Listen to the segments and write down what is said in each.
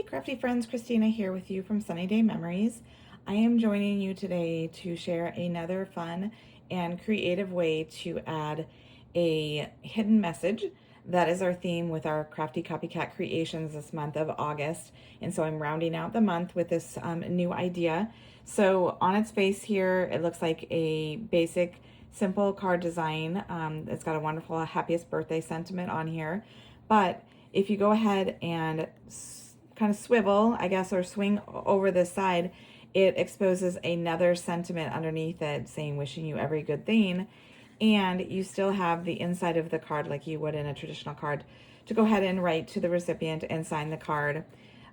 Hey crafty friends, Christina here with you from Sunny Day Memories. I am joining you today to share another fun and creative way to add a hidden message. That is our theme with our Crafty Copycat creations this month of August. And so I'm rounding out the month with this new idea. So on its face here, it looks like a basic, simple card design. It's got a wonderful happiest birthday sentiment on here. But if you go ahead and kind of swivel, I guess, or swing over this side, it exposes another sentiment underneath it saying wishing you every good thing. And you still have the inside of the card like you would in a traditional card to go ahead and write to the recipient and sign the card.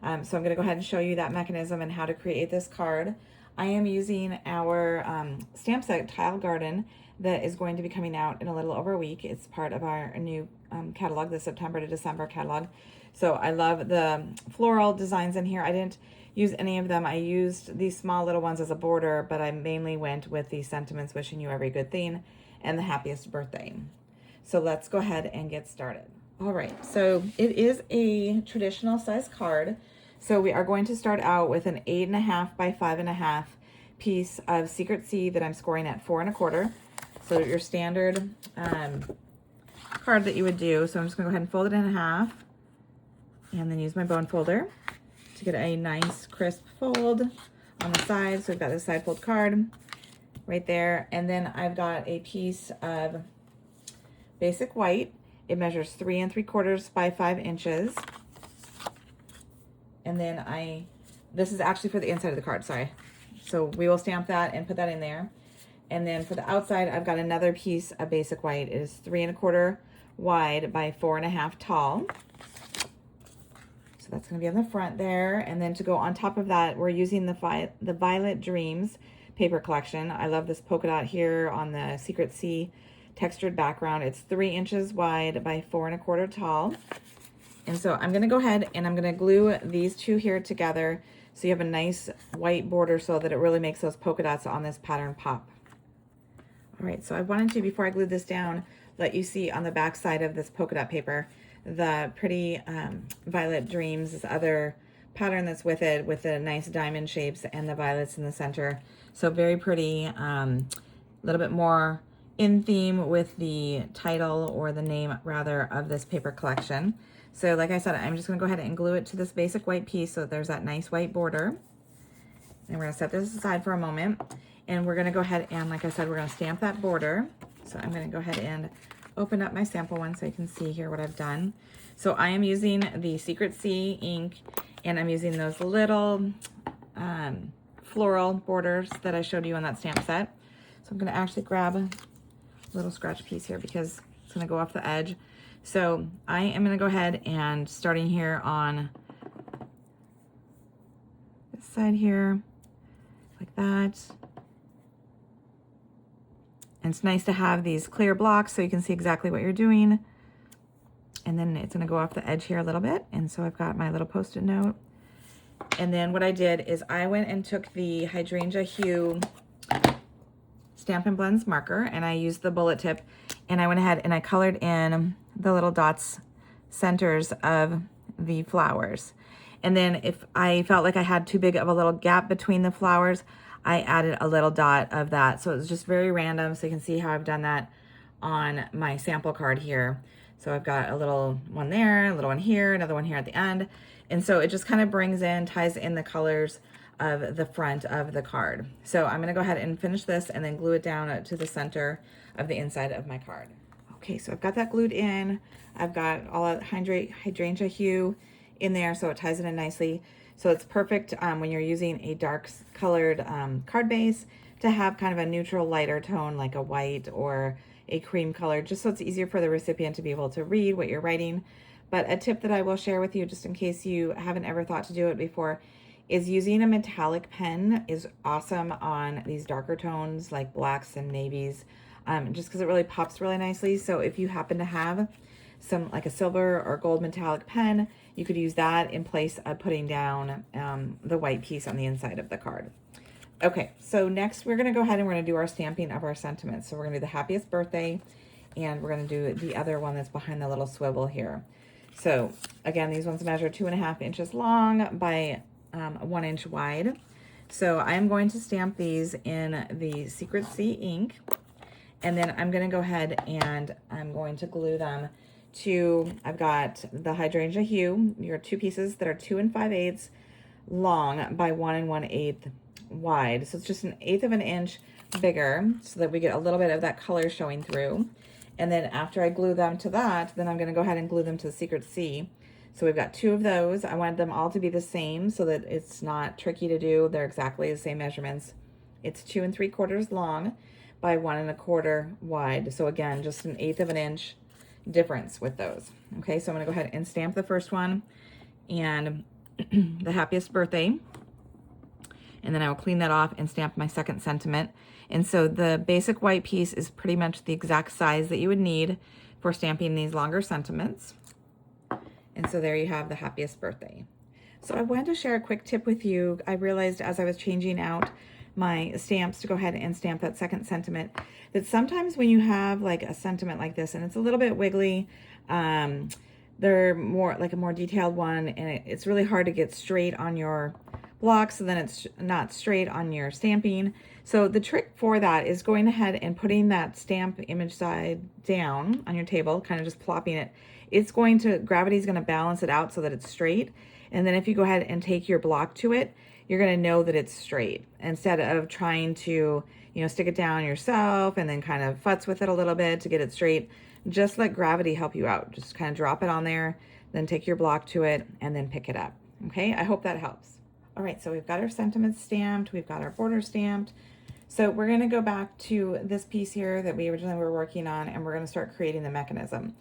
So I'm going to go ahead and show you that mechanism and how to create this card. I am using our stamp set Tile Garden that is going to be coming out in a little over a week. It's part of our new catalog, the September to December catalog. So I love the floral designs in here. I didn't use any of them. I used these small little ones as a border, but I mainly went with the sentiments wishing you every good thing and the happiest birthday. So let's go ahead and get started. All right, so it is a traditional size card. So we are going to start out with an 8.5 by 5.5 piece of Secret Sea that I'm scoring at 4 1/4. So your standard card that you would do. So I'm just gonna go ahead and fold it in half and then use my bone folder to get a nice crisp fold on the side. So we've got this side fold card right there. And then I've got a piece of basic white. It measures 3 3/4 by 5 inches. And then this is actually for the inside of the card, sorry. So we will stamp that and put that in there. And then for the outside, I've got another piece of basic white. It is 3 1/4 wide by 4 1/2 tall. So that's gonna be on the front there. And then to go on top of that, we're using the Violet Dreams paper collection. I love this polka dot here on the Secret Sea textured background. It's 3 inches wide by 4 1/4 tall. And so I'm gonna go ahead and I'm gonna glue these two here together so you have a nice white border so that it really makes those polka dots on this pattern pop. All right, so I wanted to, before I glued this down, let you see on the back side of this polka dot paper the pretty Violet Dreams, this other pattern that's with it with the nice diamond shapes and the violets in the center. So very pretty, a little bit more in theme with the title, or the name rather, of this paper collection. So like I said, I'm just gonna go ahead and glue it to this basic white piece so that there's that nice white border. And we're gonna set this aside for a moment. And we're gonna go ahead and, like I said, we're gonna stamp that border. So I'm gonna go ahead and open up my sample one so you can see here what I've done. So I am using the Secret Sea ink, and I'm using those little floral borders that I showed you on that stamp set. So I'm gonna actually grab a little scratch piece here because it's gonna go off the edge. So I am gonna go ahead and, starting here on this side here, like that. And it's nice to have these clear blocks so you can see exactly what you're doing. And then it's gonna go off the edge here a little bit. And so I've got my little Post-it note. And then what I did is I went and took the Hydrangea Hue Stampin' Blends marker, and I used the bullet tip, and I went ahead and I colored in the little dots, centers of the flowers. And then if I felt like I had too big of a little gap between the flowers, I added a little dot of that. So it was just very random. So you can see how I've done that on my sample card here. So I've got a little one there, a little one here, another one here at the end. And so it just kind of brings in, ties in the colors of the front of the card. So I'm gonna go ahead and finish this and then glue it down to the center of the inside of my card. Okay, so I've got that glued in. I've got all of Hydrangea Hue in there, so it ties it in nicely. So it's perfect when you're using a dark colored card base to have kind of a neutral lighter tone like a white or a cream color, just so it's easier for the recipient to be able to read what you're writing. But a tip that I will share with you, just in case you haven't ever thought to do it before, is using a metallic pen is awesome on these darker tones like blacks and navies, just because it really pops really nicely. So if you happen to have some, like a silver or gold metallic pen, you could use that in place of putting down the white piece on the inside of the card. Okay, so next we're gonna go ahead and we're gonna do our stamping of our sentiments. So we're gonna do the happiest birthday, and we're gonna do the other one that's behind the little swivel here. So again, these ones measure 2.5 inches long by 1 inch wide. So I'm going to stamp these in the Secret Sea ink, and then I'm going to go ahead and I'm going to glue them to, I've got the hydrangea hue. Your 2 pieces that are 2 5/8 long by 1 1/8 wide. So it's just 1/8 of an inch bigger so that we get a little bit of that color showing through. And then after I glue them to that, then I'm going to go ahead and glue them to the Secret Sea. So we've got 2 of those. I wanted them all to be the same so that it's not tricky to do. They're exactly the same measurements. It's 2 3/4 long by 1 1/4 wide. So again, just 1/8 of an inch difference with those. Okay, so I'm going to go ahead and stamp the first one and the happiest birthday. And then I will clean that off and stamp my second sentiment. And so the basic white piece is pretty much the exact size that you would need for stamping these longer sentiments. And so there you have the happiest birthday. So I wanted to share a quick tip with you. I realized as I was changing out my stamps to go ahead and stamp that second sentiment, that sometimes when you have like a sentiment like this and it's a little bit wiggly, they're more like a more detailed one, and it's really hard to get straight on your block, so then it's not straight on your stamping. So the trick for that is going ahead and putting that stamp image side down on your table, kind of just plopping it. It's going to, gravity's going to balance it out so that it's straight. And then if you go ahead and take your block to it, you're going to know that it's straight instead of trying to, you know, stick it down yourself and then kind of futz with it a little bit to get it straight. Just let gravity help you out. Just kind of drop it on there, then take your block to it and then pick it up. Okay, I hope that helps. All right, so we've got our sentiments stamped, we've got our border stamped. So we're going to go back to this piece here that we originally were working on, and we're going to start creating the mechanism.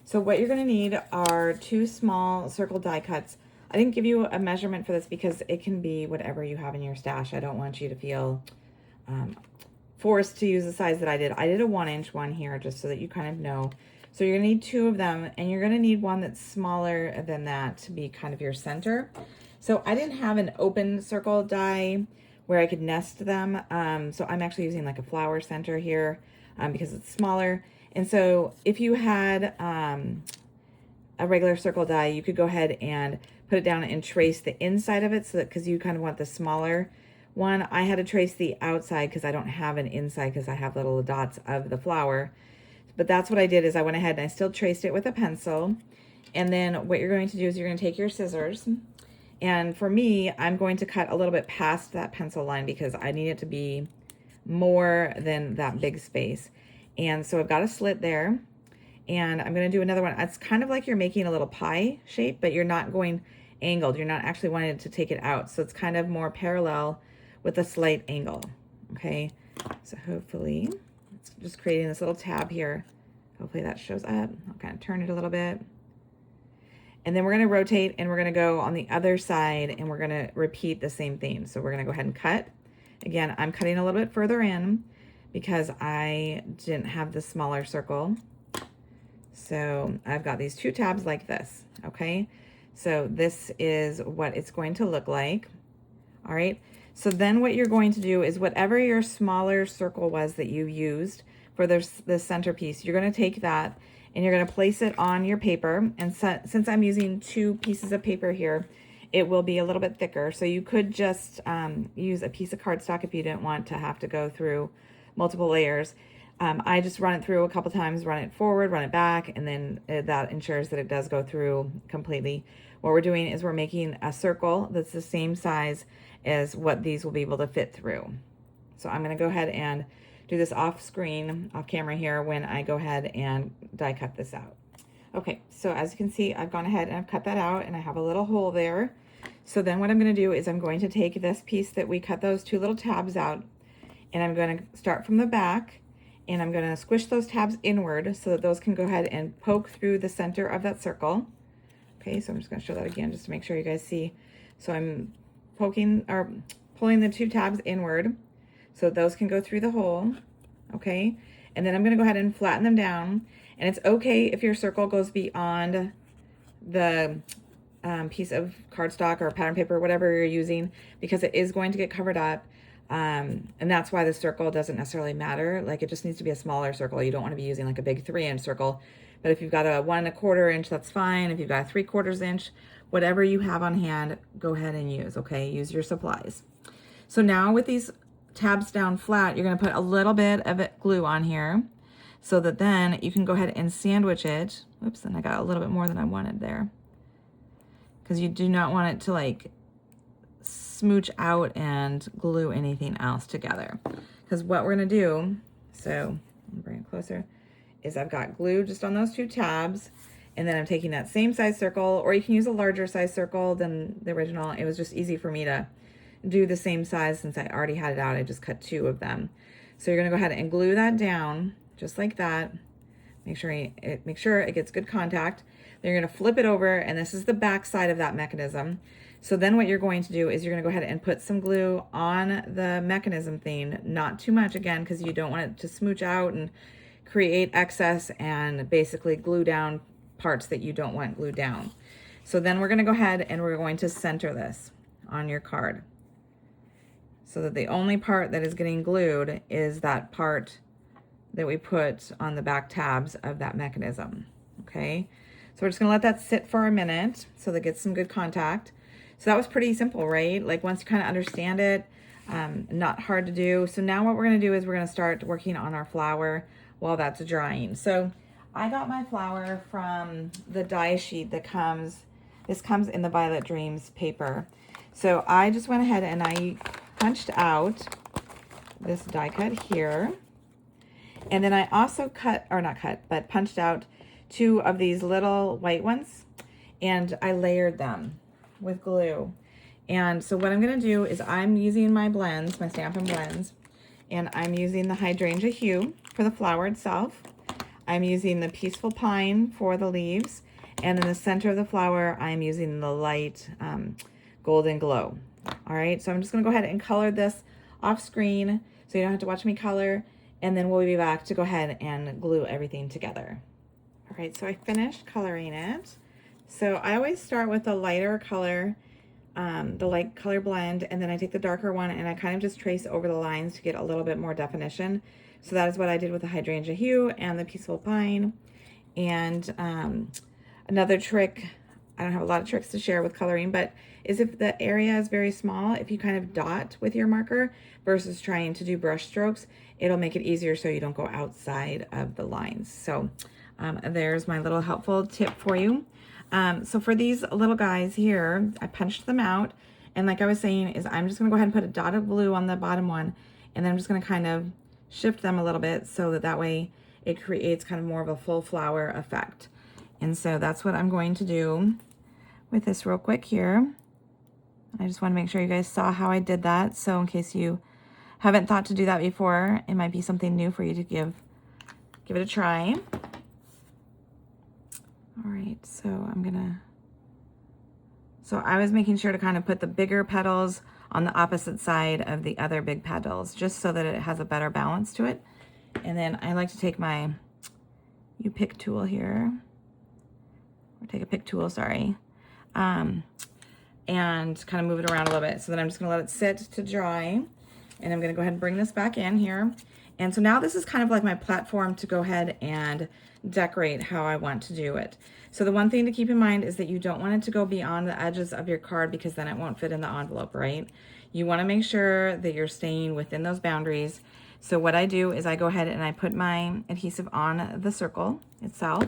So what you're going to need are 2 small circle die cuts. I didn't give you a measurement for this because it can be whatever you have in your stash. I don't want you to feel forced to use the size that I did. I did a 1-inch one here just so that you kind of know. So you're going to need 2 of them, and you're going to need one that's smaller than that to be kind of your center. So I didn't have an open circle die where I could nest them. So I'm actually using like a flower center here because it's smaller. And so if you had a regular circle die, you could go ahead and put it down and trace the inside of it, so that, because you kind of want the smaller one. I had to trace the outside because I don't have an inside because I have little dots of the flower. But that's what I did, is I went ahead and I still traced it with a pencil. And then what you're going to do is you're going to take your scissors. And for me, I'm going to cut a little bit past that pencil line because I need it to be more than that big space. And so I've got a slit there, and I'm going to do another one. It's kind of like you're making a little pie shape, but you're not going angled. You're not actually wanting to take it out. So it's kind of more parallel with a slight angle. Okay. So hopefully it's just creating this little tab here. Hopefully that shows up. I'll kind of turn it a little bit. And then we're going to rotate, and we're going to go on the other side, and we're going to repeat the same thing. So we're going to go ahead and cut. Again, I'm cutting a little bit further in because I didn't have the smaller circle. So I've got these 2 tabs like this. Okay. So this is what it's going to look like. All right. So then what you're going to do is whatever your smaller circle was that you used for this centerpiece, you're going to take that and you're going to place it on your paper. And since I'm using 2 pieces of paper here, it will be a little bit thicker. So you could just use a piece of cardstock if you didn't want to have to go through multiple layers. I just run it through a couple times, run it forward, run it back, and then that ensures that it does go through completely. What we're doing is we're making a circle that's the same size as what these will be able to fit through. So I'm going to go ahead and do this off screen, off camera here, when I go ahead and die cut this out. Okay, so as you can see, I've gone ahead and I've cut that out, and I have a little hole there. So then what I'm going to do is I'm going to take this piece that we cut those 2 little tabs out, and I'm going to start from the back, and I'm going to squish those tabs inward so that those can go ahead and poke through the center of that circle. Okay, so I'm just going to show that again just to make sure you guys see. So I'm poking or pulling the 2 tabs inward so those can go through the hole. Okay, and then I'm going to go ahead and flatten them down. And it's okay if your circle goes beyond the piece of cardstock or pattern paper, whatever you're using, because it is going to get covered up. And that's why the circle doesn't necessarily matter. Like, it just needs to be a smaller circle. You don't want to be using like a big 3-inch circle But if you've got a 1 1/4 inch, that's fine. If you've got a 3/4 inch, whatever you have on hand, go ahead and use, okay? Use your supplies. So now with these tabs down flat, you're gonna put a little bit of glue on here so that then you can go ahead and sandwich it. Whoops, and I got a little bit more than I wanted there. Because you do not want it to like smooch out and glue anything else together. Because what we're gonna do, so bring it closer, is I've got glue just on those 2 tabs, and then I'm taking that same size circle, or you can use a larger size circle than the original. It was just easy for me to do the same size since I already had it out. I just cut 2 of them. So you're gonna go ahead and glue that down just like that. Make sure it gets good contact. Then you're gonna flip it over, and this is the back side of that mechanism. So then what you're going to do is you're gonna go ahead and put some glue on the mechanism thing, not too much again, because you don't want it to smooch out and create excess and basically glue down parts that you don't want glued down. So then we're gonna go ahead and we're going to center this on your card, so that the only part that is getting glued is that part that we put on the back tabs of that mechanism, okay? So we're just gonna let that sit for a minute so that it gets some good contact. So that was pretty simple, right? Like once you kind of understand it, not hard to do. So now what we're gonna do is we're gonna start working on our flower while that's drying. So I got my flower from the die sheet that this comes in the Violet Dreams paper. So I just went ahead and I punched out this die cut here. And then I also punched out 2 of these little white ones, and I layered them with glue. And so what I'm gonna do is I'm using my blends, my Stampin' blends, and I'm using the Hydrangea Hue for the flower itself. I'm using the Peaceful Pine for the leaves, and in the center of the flower, I'm using the light Golden Glow. All right, so I'm just gonna go ahead and color this off screen so you don't have to watch me color, and then we'll be back to go ahead and glue everything together. All right, so I finished coloring it. So I always start with the lighter color, the light color blend, and then I take the darker one and I kind of just trace over the lines to get a little bit more definition. So that is what I did with the Hydrangea Hue and the Peaceful Pine. And another trick, I don't have a lot of tricks to share with coloring, but is if the area is very small, if you kind of dot with your marker versus trying to do brush strokes, it'll make it easier so you don't go outside of the lines. So there's my little helpful tip for you. So for these little guys here, I punched them out. And like I was saying, is I'm just gonna go ahead and put a dot of blue on the bottom one, and then I'm just gonna kind of shift them a little bit so that way it creates kind of more of a full flower effect. And so that's what I'm going to do with this real quick here. I just want to make sure you guys saw how I did that. So in case you haven't thought to do that before, it might be something new for you to give it a try. All right, so I was making sure to kind of put the bigger petals on the opposite side of the other big petals, just so that it has a better balance to it. And then I like to take my pick tool here, or take a pick tool, sorry, and kind of move it around a little bit. So then I'm just gonna let it sit to dry, and I'm gonna go ahead and bring this back in here. And so now this is kind of like my platform to go ahead and decorate how I want to do it. So the one thing to keep in mind is that you don't want it to go beyond the edges of your card, because then it won't fit in the envelope, right? You wanna make sure that you're staying within those boundaries. So what I do is I go ahead and I put my adhesive on the circle itself,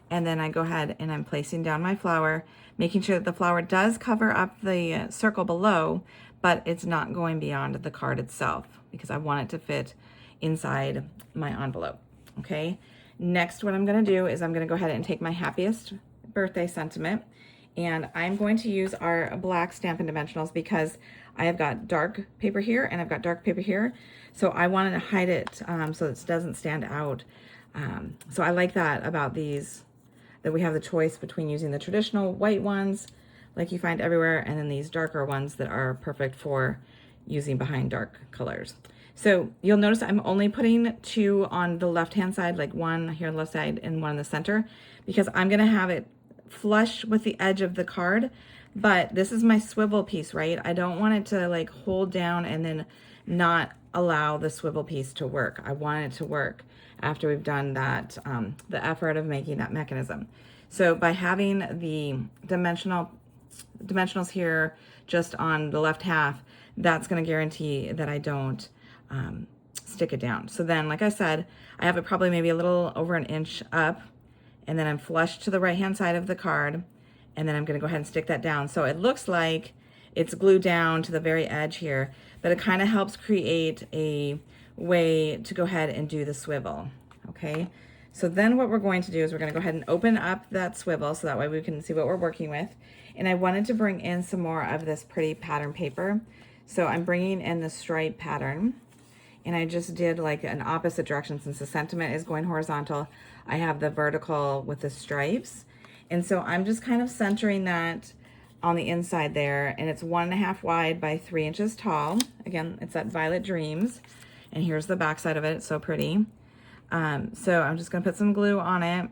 and then I go ahead and I'm placing down my flower, making sure that the flower does cover up the circle below, but it's not going beyond the card itself, because I want it to fit inside my envelope, okay? Next, what I'm gonna do is I'm gonna go ahead and take my happiest birthday sentiment, and I'm going to use our black Stampin' Dimensionals because I have got dark paper here and I've got dark paper here. So I wanted to hide it so it doesn't stand out. So I like that about these, that we have the choice between using the traditional white ones like you find everywhere, and then these darker ones that are perfect for using behind dark colors. So you'll notice I'm only putting 2 on the left-hand side, like 1 here on the left side and 1 in the center, because I'm gonna have it flush with the edge of the card, but this is my swivel piece, right? I don't want it to like hold down and then not allow the swivel piece to work. I want it to work. after we've done that, the effort of making that mechanism. So by having the dimensionals here just on the left half, that's going to guarantee that I don't stick it down. So then, like I said, I have it probably maybe a little over an inch up, and then I'm flush to the right hand side of the card, and then I'm going to go ahead and stick that down. So it looks like it's glued down to the very edge here, but it kind of helps create a way to go ahead and do the swivel. Okay, so then what we're going to do is we're going to go ahead and open up that swivel so that way we can see what we're working with. And I wanted to bring in some more of this pretty pattern paper. So I'm bringing in the stripe pattern, and I just did like an opposite direction. Since the sentiment is going horizontal, I have the vertical with the stripes. And so I'm just kind of centering that on the inside there, and it's 1.5 wide by 3 inches tall. Again, it's that Violet Dreams, and here's the back side of it. It's so pretty. So I'm just gonna put some glue on it,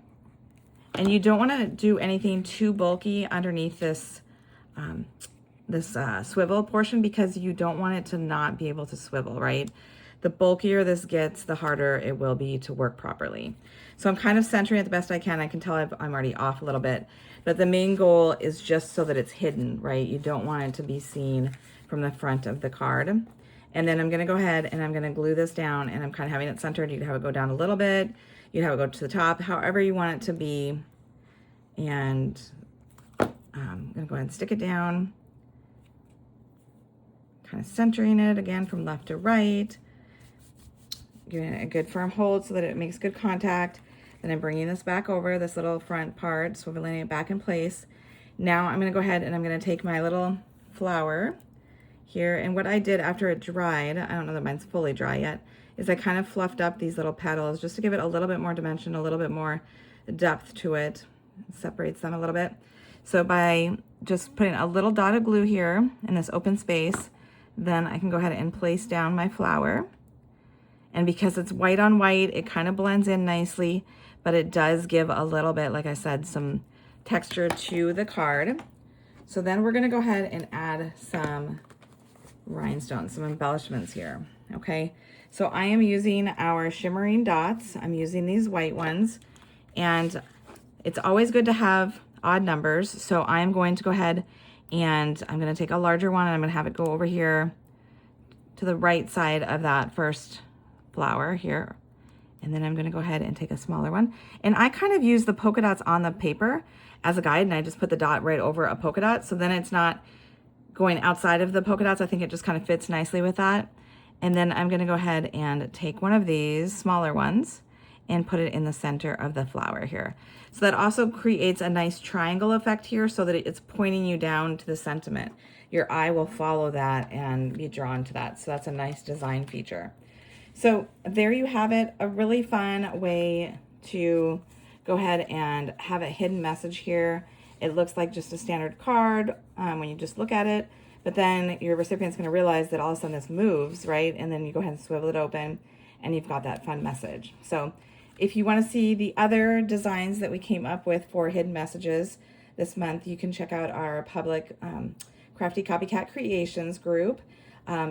and you don't want to do anything too bulky underneath this swivel portion, because you don't want it to not be able to swivel, right? The bulkier this gets, the harder it will be to work properly. So I'm kind of centering it the best I can. I can tell I'm already off a little bit, but the main goal is just so that it's hidden, right? You don't want it to be seen from the front of the card. And then I'm gonna go ahead and I'm gonna glue this down, and I'm kind of having it centered. You can have it go down a little bit, you can have it go to the top, however you want it to be. And I'm gonna go ahead and stick it down, kind of centering it again from left to right, giving it a good firm hold so that it makes good contact. Then I'm bringing this back over, this little front part, swiveling it back in place. Now I'm gonna go ahead and I'm gonna take my little flower here, and what I did after it dried, I don't know that mine's fully dry yet, is I kind of fluffed up these little petals just to give it a little bit more dimension, a little bit more depth to it. It separates them a little bit. So by just putting a little dot of glue here in this open space, then I can go ahead and place down my flower. And because it's white on white, it kind of blends in nicely, but it does give a little bit, like I said, some texture to the card. So then we're gonna go ahead and add some rhinestones, some embellishments here, okay? So I am using our shimmering dots. I'm using these white ones, and it's always good to have odd numbers. So I'm going to go ahead and I'm gonna take a larger one, and I'm gonna have it go over here to the right side of that first flower here. And then I'm gonna go ahead and take a smaller one. And I kind of use the polka dots on the paper as a guide, and I just put the dot right over a polka dot. So then it's not going outside of the polka dots. I think it just kind of fits nicely with that. And then I'm gonna go ahead and take one of these smaller ones and put it in the center of the flower here. So that also creates a nice triangle effect here, so that it's pointing you down to the sentiment. Your eye will follow that and be drawn to that. So that's a nice design feature. So there you have it, a really fun way to go ahead and have a hidden message here. It looks like just a standard card when you just look at it, but then your recipient's gonna realize that all of a sudden this moves, right? And then you go ahead and swivel it open, and you've got that fun message. So if you wanna see the other designs that we came up with for hidden messages this month, you can check out our public Crafty Copycat Creations group.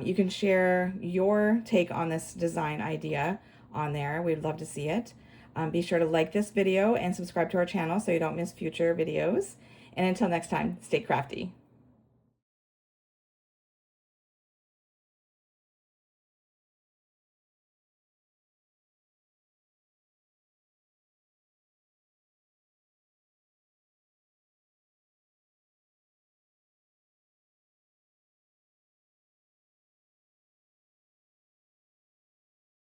You can share your take on this design idea on there. We'd love to see it. Be sure to like this video and subscribe to our channel so you don't miss future videos. And until next time, stay crafty.